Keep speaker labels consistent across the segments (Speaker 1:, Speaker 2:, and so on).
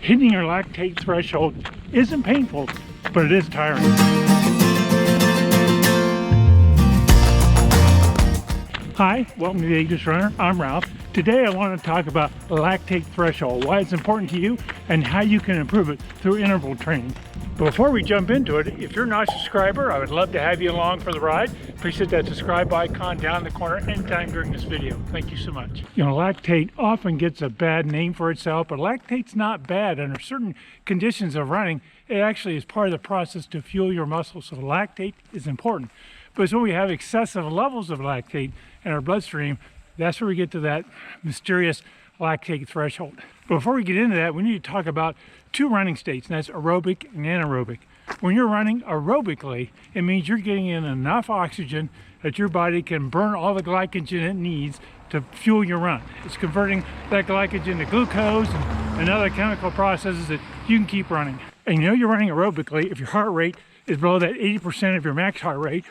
Speaker 1: Hitting your lactate threshold isn't painful, but it is tiring. Hi, welcome to the Ageless Runner. I'm Ralph. Today I want to talk about lactate threshold, why it's important to you, and how you can improve it through interval training. Before we jump into it, if you're not a subscriber, I would love to have you along for the ride. Please hit that subscribe icon down in the corner anytime during this video. Thank you so much. You know, lactate often gets a bad name for itself, but lactate's not bad. Under certain conditions of running, it actually is part of the process to fuel your muscles, so lactate is important. But it's when we have excessive levels of lactate in our bloodstream, that's where we get to that mysterious lactate threshold. Before we get into that, we need to talk about two running states, and that's aerobic and anaerobic. When you're running aerobically, it means you're getting in enough oxygen that your body can burn all the glycogen it needs to fuel your run. It's converting that glycogen to glucose and other chemical processes that you can keep running. And you know you're running aerobically if your heart rate is below that 80% of your max heart rate,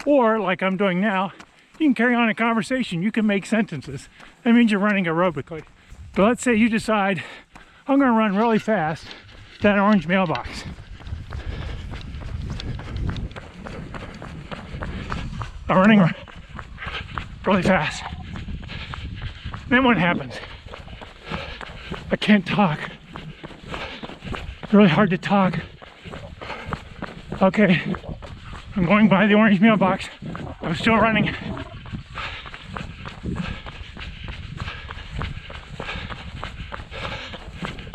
Speaker 1: or like I'm doing now, you can carry on a conversation, you can make sentences. That means you're running aerobically. But let's say you decide, I'm gonna run really fast to that orange mailbox. I'm running really fast. Then what happens? I can't talk. It's really hard to talk. Okay, I'm going by the orange mailbox. I'm still running.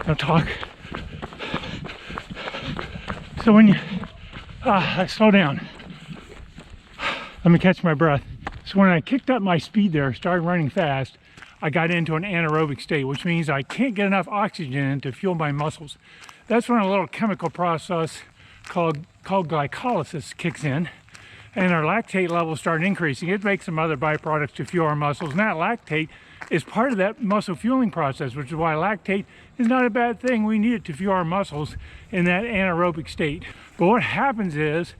Speaker 1: No talk. So when you, I slow down. Let me catch my breath. So when I kicked up my speed there, started running fast, I got into an anaerobic state, which means I can't get enough oxygen to fuel my muscles. That's when a little chemical process called glycolysis kicks in, and our lactate levels start increasing. It makes some other byproducts to fuel our muscles, and that lactate is part of that muscle fueling process, which is why lactate is not a bad thing. We need it to fuel our muscles in that anaerobic state. But what happens is,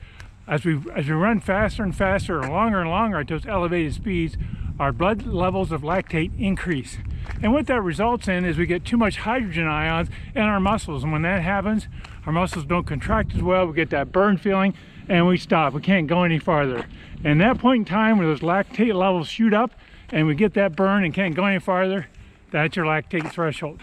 Speaker 1: as we run faster and faster, and longer at those elevated speeds, our blood levels of lactate increase. And what that results in is we get too much hydrogen ions in our muscles. And when that happens, our muscles don't contract as well. We get that burn feeling and we stop. We can't go any farther. And that point in time where those lactate levels shoot up and we get that burn and can't go any farther, that's your lactate threshold.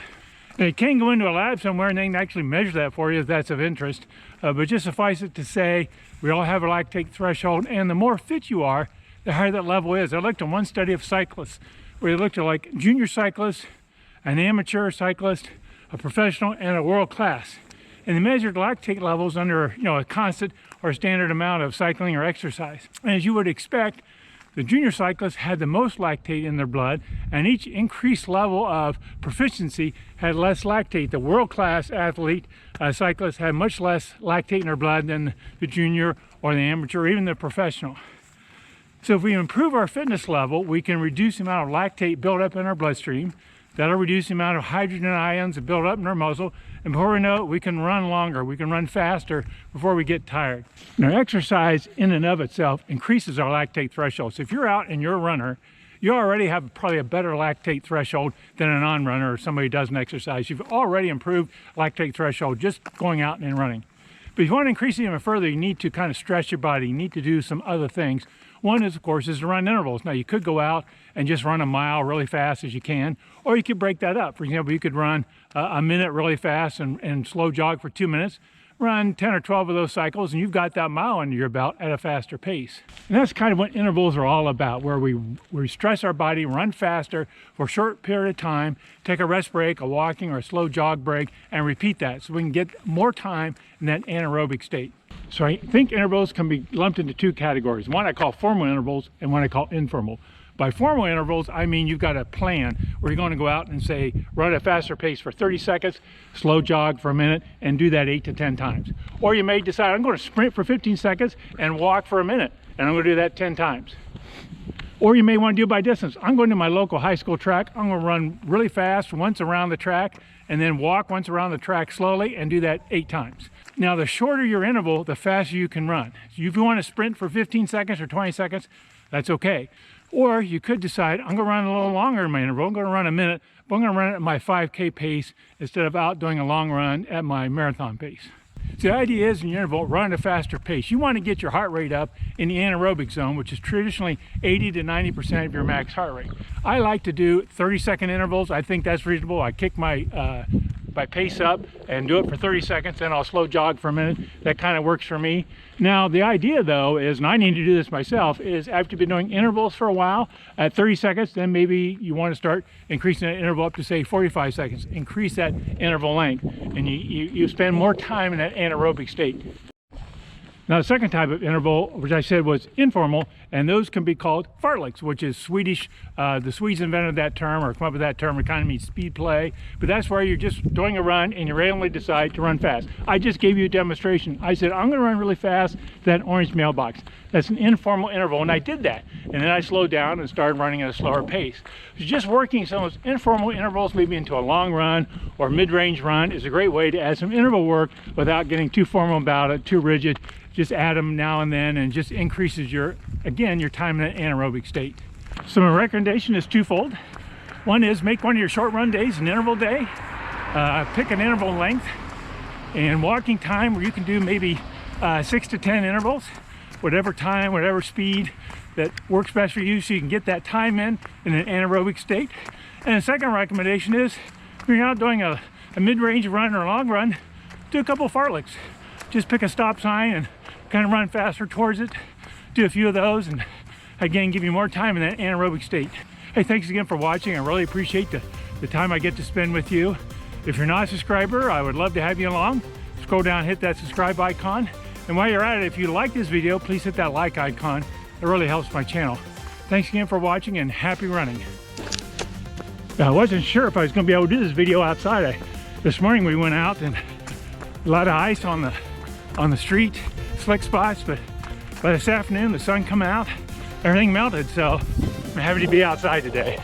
Speaker 1: And it can go into a lab somewhere and they can actually measure that for you if that's of interest. But just suffice it to say, we all have a lactate threshold, and the more fit you are, the higher that level is. I looked at one study of cyclists where they looked at like junior cyclists, an amateur cyclist, a professional, and a world class. And they measured lactate levels under a constant or standard amount of cycling or exercise. And as you would expect, the junior cyclists had the most lactate in their blood, and each increased level of proficiency had less lactate. The world-class athlete cyclists had much less lactate in their blood than the junior or the amateur or even the professional. So if we improve our fitness level, we can reduce the amount of lactate built up in our bloodstream. That'll reduce the amount of hydrogen ions that build up in our muscle. And before we know it, we can run longer. We can run faster before we get tired. Now, exercise in and of itself increases our lactate threshold. So if you're out and you're a runner, you already have probably a better lactate threshold than a non-runner or somebody who doesn't exercise. You've already improved lactate threshold just going out and running. But if you want to increase it even further, you need to kind of stretch your body. You need to do some other things. One is, of course, to run intervals. Now, you could go out and just run a mile really fast as you can, or you could break that up. For example, you could run a minute really fast and slow jog for 2 minutes, run 10 or 12 of those cycles, and you've got that mile under your belt at a faster pace. And that's kind of what intervals are all about, where we stress our body, run faster for a short period of time, take a rest break, a walking or a slow jog break, and repeat that so we can get more time in that anaerobic state. So I think intervals can be lumped into two categories. One I call formal intervals and one I call informal. By formal intervals, I mean you've got a plan where you're going to go out and say, run at a faster pace for 30 seconds, slow jog for a minute, and do that 8 to 10 times. Or you may decide, I'm going to sprint for 15 seconds and walk for a minute, and I'm going to do that 10 times. Or you may want to do it by distance. I'm going to my local high school track. I'm going to run really fast once around the track, and then walk once around the track slowly and do that 8 times. Now, the shorter your interval, the faster you can run. If you want to sprint for 15 seconds or 20 seconds, that's okay. Or you could decide, I'm going to run a little longer in my interval. I'm going to run a minute, but I'm going to run it at my 5K pace instead of out doing a long run at my marathon pace. So the idea is in your interval, run at a faster pace. You want to get your heart rate up in the anaerobic zone, which is traditionally 80 to 90% of your max heart rate. I like to do 30-second intervals. I think that's reasonable. I kick my pace up and do it for 30 seconds, then I'll slow jog for a minute. That kind of works for me. Now the idea though is, and I need to do this myself, is after you've been doing intervals for a while at 30 seconds, then maybe you want to start increasing that interval up to say 45 seconds. Increase that interval length and you spend more time in that anaerobic state. Now the second type of interval, which I said was informal, and those can be called fartleks, which is Swedish. The Swedes invented that term, or come up with that term. It kind of means speed play, but that's where you're just doing a run and you randomly decide to run fast. I just gave you a demonstration. I said, I'm gonna run really fast to that orange mailbox. That's an informal interval, and I did that. And then I slowed down and started running at a slower pace. So just working some of those informal intervals, maybe into a long run or mid-range run, is a great way to add some interval work without getting too formal about it, too rigid. Just add them now and then, and just increases your time in an anaerobic state. So my recommendation is twofold. One is make one of your short run days an interval day. Pick an interval length and walking time where you can do maybe 6 to 10 intervals, whatever time, whatever speed that works best for you, so you can get that time in an anaerobic state. And the second recommendation is, if you're not doing a mid-range run or a long run, do a couple of fartleks. Just pick a stop sign and kind of run faster towards it. Do a few of those, and again, give you more time in that anaerobic state. Hey, thanks again for watching. I really appreciate the time I get to spend with you. If you're not a subscriber, I would love to have you along. Scroll down, hit that subscribe icon. And while you're at it, if you like this video, please hit that like icon. It really helps my channel. Thanks again for watching, and happy running. I wasn't sure if I was going to be able to do this video outside. This morning we went out and a lot of ice on the street, slick spots, but by this afternoon the sun come out, everything melted, so I'm happy to be outside today.